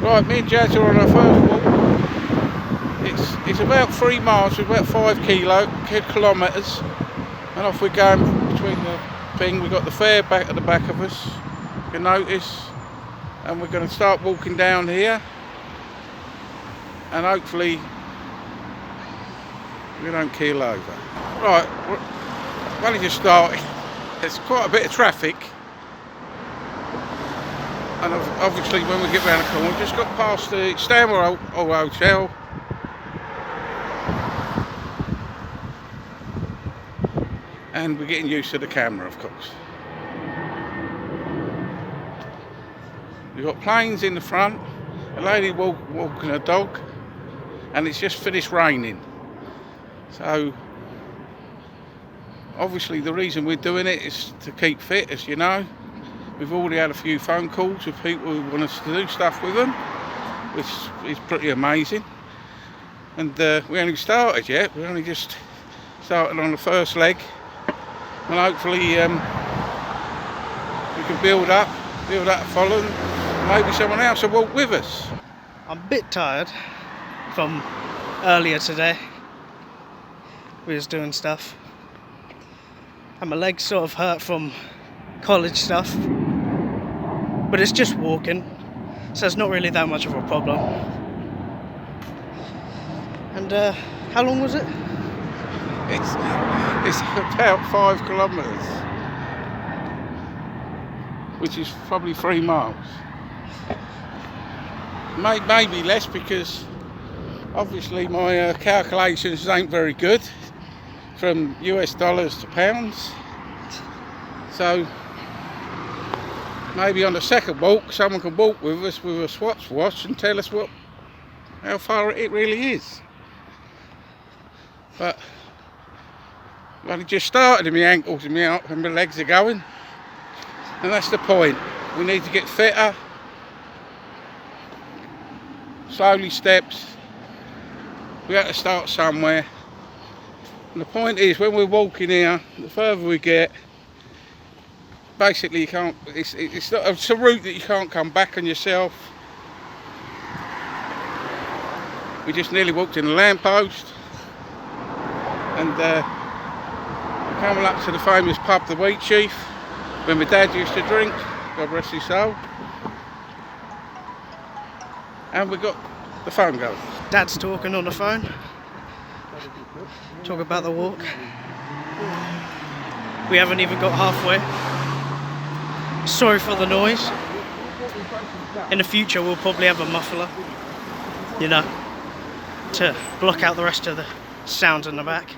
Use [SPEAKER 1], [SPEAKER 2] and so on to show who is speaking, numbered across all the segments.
[SPEAKER 1] Right, me and Jazz are on our first walk. It's about 3 miles, it's about 5 kilometres, and off we're going between the thing. We've got the fair back at the back of us, you can notice, and we're going to start walking down here, and hopefully we don't keel over. Right, we're only just starting. There's quite a bit of traffic. And obviously when we get round the corner, we just got past the Stanmore Hotel. And we're getting used to the camera, of course. We've got planes in the front, a lady walking a dog, and it's just finished raining. So obviously the reason we're doing it is to keep fit, as you know. We've already had a few phone calls with people who want us to do stuff with them, which is pretty amazing. And we only started yet. We only just started on the first leg, and hopefully we can build up following. Maybe someone else will walk with us.
[SPEAKER 2] I'm a bit tired from earlier today. We was doing stuff, and my legs sort of hurt from college stuff, but it's just walking, so it's not really that much of a problem. And how long was it?
[SPEAKER 1] It's about 5 kilometres, which is probably 3 miles. Maybe less, because obviously my calculations ain't very good from US dollars to pounds. So maybe on the second walk someone can walk with us with a Swatch watch and tell us how far it really is. But I've only just started, and my ankles and my legs are going, and that's the point. We need to get fitter, slowly, steps. We have to start somewhere, and the point is, when we're walking here, the further we get, basically you can't, it's a route that you can't come back on yourself. We just nearly walked in a lamppost, and coming up to the famous pub, the Wheat Chief, where my dad used to drink, God rest his soul. And we got the phone going.
[SPEAKER 2] Dad's talking on the phone. Talk about the walk. We haven't even got halfway. Sorry for the noise. In the future we'll probably have a muffler, you know, to block out the rest of the sounds in the back.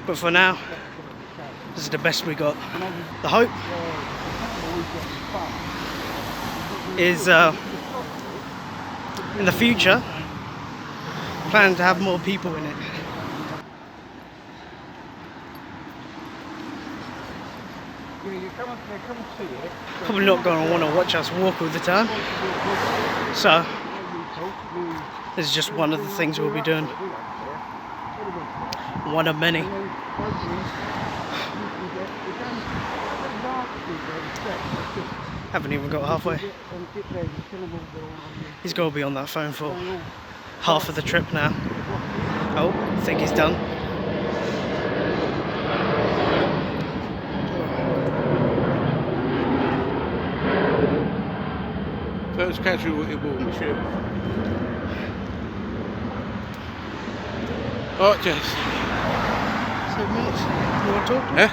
[SPEAKER 2] But for now, this is the best we got. The hope is in the future, plan to have more people in it. Probably not going to want to watch us walk all the time, so this is just one of the things we'll be doing. One of many. Haven't even got halfway. He's got to be on that phone for half of the trip now. Oh, I think he's done.
[SPEAKER 1] First casualty aboard the ship. Right, Jess.
[SPEAKER 2] So, mate, you want to talk?
[SPEAKER 1] Yeah?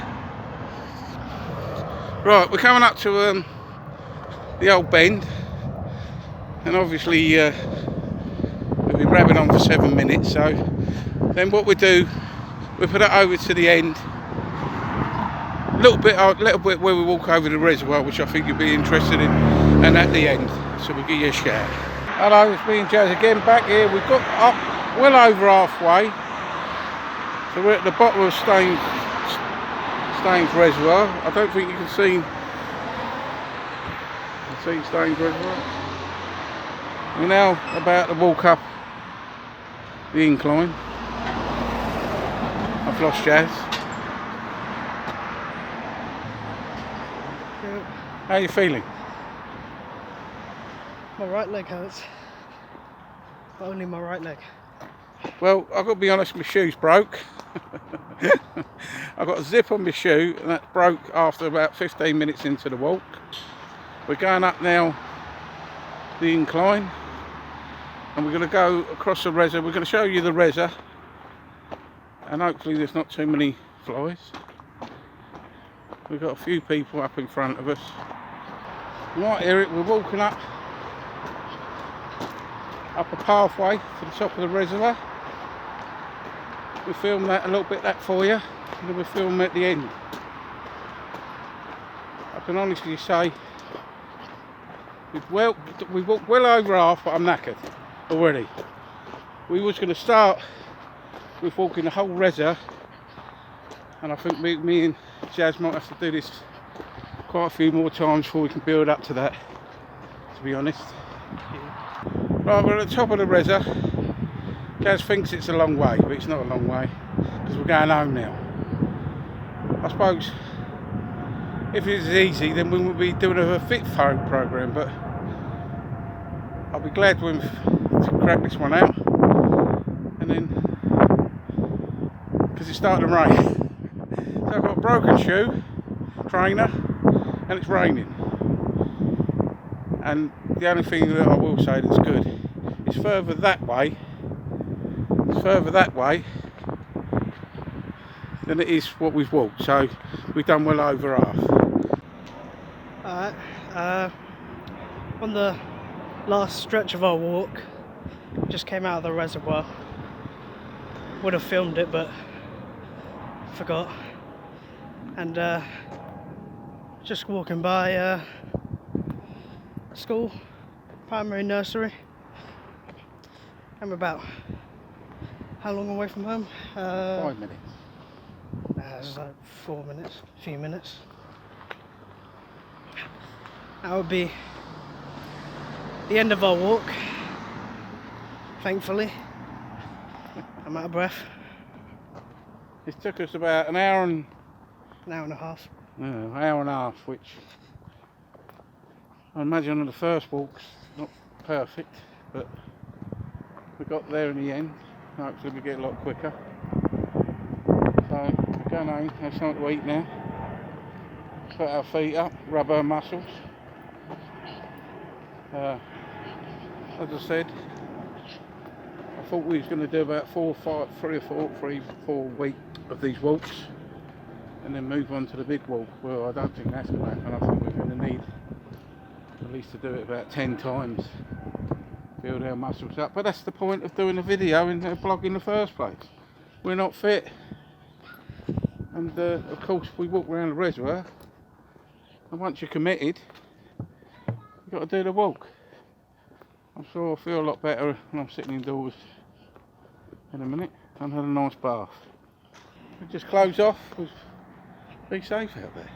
[SPEAKER 1] Right, we're coming up to the old bend, and obviously we've been rabbing on for 7 minutes, so then what we do, we put it over to the end, a little bit where we walk over the reservoir, which I think you'll be interested in, and at the end, so we'll give you a shout. Hello, it's me and Jazz again, back here. We've got up well over halfway, so we're at the bottom of Staines Reservoir. I don't think you can see Staines Reservoir. We're now about to walk up the incline. I've lost Jazz. How are you feeling?
[SPEAKER 2] My right leg hurts. But only my right leg.
[SPEAKER 1] Well, I've got to be honest, my shoe's broke. I've got a zip on my shoe and that broke after about 15 minutes into the walk. We're going up now the incline and we're going to go across the Reza. We're going to show you the Reza and hopefully there's not too many flies. We've got a few people up in front of us. You might hear it, we're walking up a pathway to the top of the reservoir. We filmed that a little bit that for you, and then we'll film at the end. I can honestly say we've walked well over half, but I'm knackered already. We was going to start with walking the whole reservoir, and I think me and Jazz might have to do this quite a few more times before we can build up to that, to be honest. Right, we're at the top of the Reza. Jazz thinks it's a long way, but it's not a long way because we're going home now. I suppose if it was easy, then we would be doing a fit phone program, but I'll be glad when to crack this one out, and then because it's starting to rain. So I've got a broken shoe, trainer, and it's raining. And the only thing that I will say that's good is further that way than it is what we've walked, so we've done well over half.
[SPEAKER 2] Alright, on the last stretch of our walk, just came out of the reservoir. Would have filmed it but forgot. And just walking by school, primary nursery. I'm about how long away from home?
[SPEAKER 1] 5 minutes.
[SPEAKER 2] Nah, it's like 4 minutes, a few minutes. That would be the end of our walk. Thankfully, I'm out of breath.
[SPEAKER 1] It took us about an hour and
[SPEAKER 2] a half.
[SPEAKER 1] No, hour and a half, which I imagine on the first walk's not perfect, but we got there in the end. Hopefully we get a lot quicker. So we're going home, have something to eat now. Put our feet up, rub our muscles. As I said, I thought we was going to do about 3 or 4 weeks of these walks and then move on to the big walk. Well, I don't think that's going to happen. I think we're going to need at least to do it about 10 times, build our muscles up. But that's the point of doing a video and a blog in the first place. We're not fit, and of course we walk around the reservoir, and once you're committed, you've got to do the walk. I'm sure I'll feel a lot better when I'm sitting indoors in a minute. I've had a nice bath. We just close off. Be safe out there.